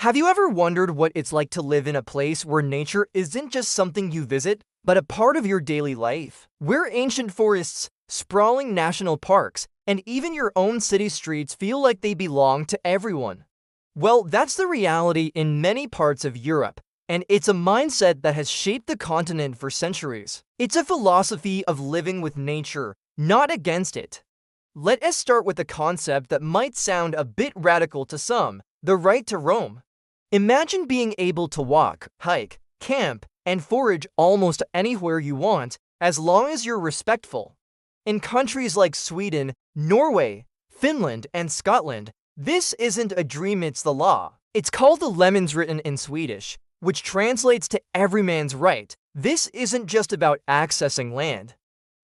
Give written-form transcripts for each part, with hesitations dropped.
Have you ever wondered what it's like to live in a place where nature isn't just something you visit, but a part of your daily life? Where ancient forests, sprawling national parks, and even your own city streets feel like they belong to everyone. Well, that's the reality in many parts of Europe, and it's a mindset that has shaped the continent for centuries. It's a philosophy of living with nature, not against it. Let us start with a concept that might sound a bit radical to some: the right to roam. Imagine being able to walk, hike, camp, and forage almost anywhere you want, as long as you're respectful. In countries like Sweden, Norway, Finland, and Scotland, this isn't a dream, it's the law. It's called the Levensretten in Swedish, which translates to every man's right. This isn't just about accessing land.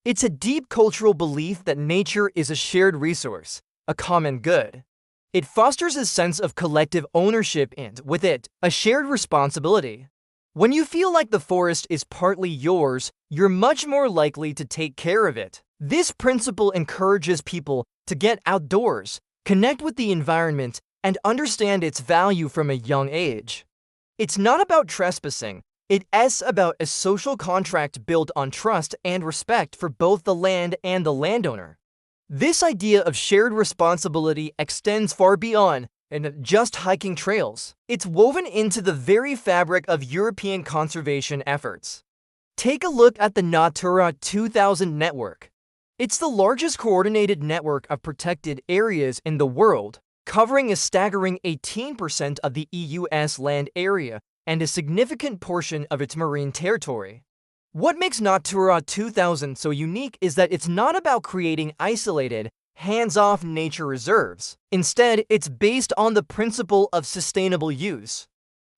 It's a deep cultural belief that nature is a shared resource, a common good. It fosters a sense of collective ownership and, with it, a shared responsibility. When you feel like the forest is partly yours, you're much more likely to take care of it. This principle encourages people to get outdoors, connect with the environment, and understand its value from a young age. It's not about trespassing. It's about a social contract built on trust and respect for both the land and the landowner. This idea of shared responsibility extends far beyond just hiking trails. It's woven into the very fabric of European conservation efforts. Take a look at the Natura 2000 network. It's the largest coordinated network of protected areas in the world, covering a staggering 18% of the EU's land area and a significant portion of its marine territory. What makes Natura 2000 so unique is that it's not about creating isolated, hands-off nature reserves. Instead, it's based on the principle of sustainable use.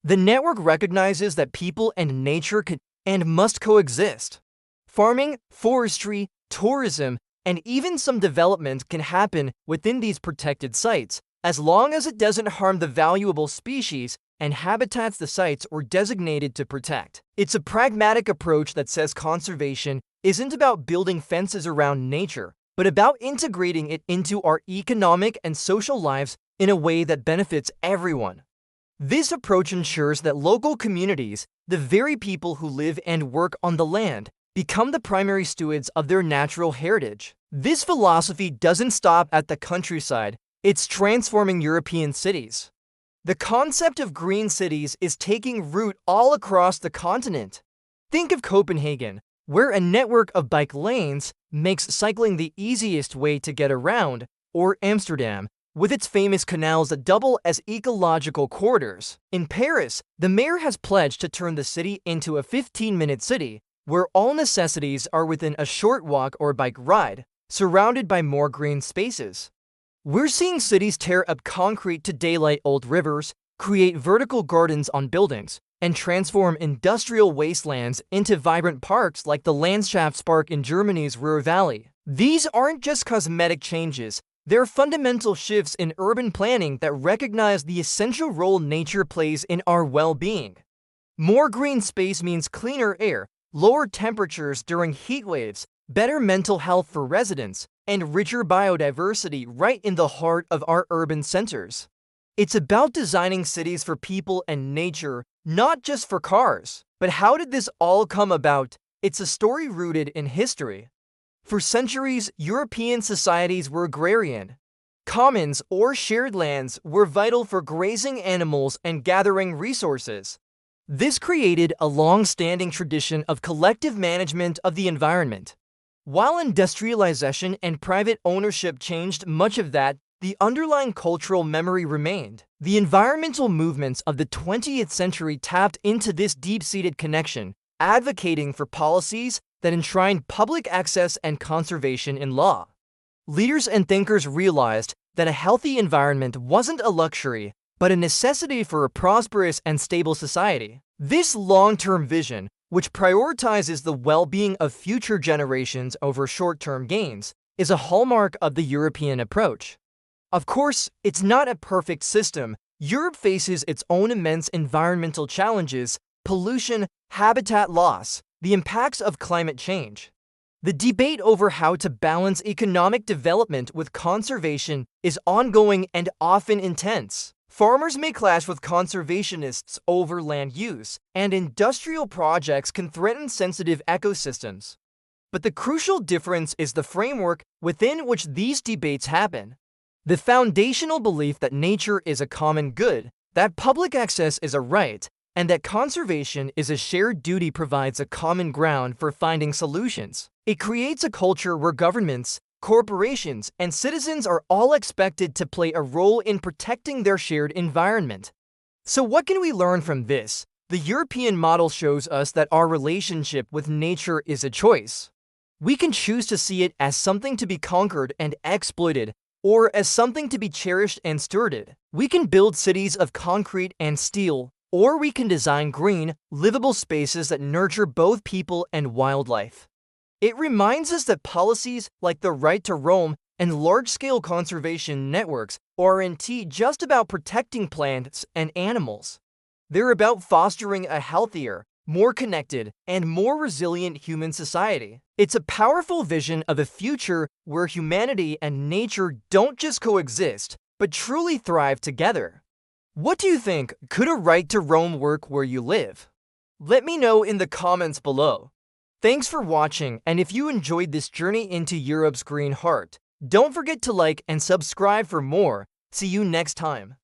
The network recognizes that people and nature can and must coexist. Farming, forestry, tourism, and even some development can happen within these protected sites, as long as it doesn't harm the valuable species and habitats the sites were designated to protect. It's a pragmatic approach that says conservation isn't about building fences around nature, but about integrating it into our economic and social lives in a way that benefits everyone. This approach ensures that local communities, the very people who live and work on the land, become the primary stewards of their natural heritage. This philosophy doesn't stop at the countryside, it's transforming European cities. The concept of green cities is taking root all across the continent. Think of Copenhagen, where a network of bike lanes makes cycling the easiest way to get around, or Amsterdam, with its famous canals that double as ecological corridors. In Paris, the mayor has pledged to turn the city into a 15-minute city, where all necessities are within a short walk or bike ride, surrounded by more green spaces. We're seeing cities tear up concrete to daylight old rivers, create vertical gardens on buildings, and transform industrial wastelands into vibrant parks like the Landschaftspark in Germany's Ruhr Valley. These aren't just cosmetic changes, they're fundamental shifts in urban planning that recognize the essential role nature plays in our well-being. More green space means cleaner air, lower temperatures during heat waves, better mental health for residents, and richer biodiversity right in the heart of our urban centers. It's about designing cities for people and nature, not just for cars. But how did this all come about? It's a story rooted in history. For centuries, European societies were agrarian. Commons, or shared lands, were vital for grazing animals and gathering resources. This created a long-standing tradition of collective management of the environment. While industrialization and private ownership changed much of that, the underlying cultural memory remained. The environmental movements of the 20th century tapped into this deep-seated connection, advocating for policies that enshrined public access and conservation in law. Leaders and thinkers realized that a healthy environment wasn't a luxury, but a necessity for a prosperous and stable society. This long-term vision, which prioritizes the well-being of future generations over short-term gains, is a hallmark of the European approach. Of course, it's not a perfect system. Europe faces its own immense environmental challenges: pollution, habitat loss, the impacts of climate change. The debate over how to balance economic development with conservation is ongoing and often intense. Farmers may clash with conservationists over land use, and industrial projects can threaten sensitive ecosystems. But the crucial difference is the framework within which these debates happen. The foundational belief that nature is a common good, that public access is a right, and that conservation is a shared duty provides a common ground for finding solutions. It creates a culture where governments, corporations, and citizens are all expected to play a role in protecting their shared environment. So what can we learn from this? The European model shows us that our relationship with nature is a choice. We can choose to see it as something to be conquered and exploited, or as something to be cherished and stewarded. We can build cities of concrete and steel, or we can design green, livable spaces that nurture both people and wildlife. It reminds us that policies like the right to roam and large-scale conservation networks aren't just about protecting plants and animals. They're about fostering a healthier, more connected, and more resilient human society. It's a powerful vision of a future where humanity and nature don't just coexist, but truly thrive together. What do you think? Could a right to roam work where you live? Let me know in the comments below. Thanks for watching, and if you enjoyed this journey into Europe's green heart, don't forget to like and subscribe for more. See you next time.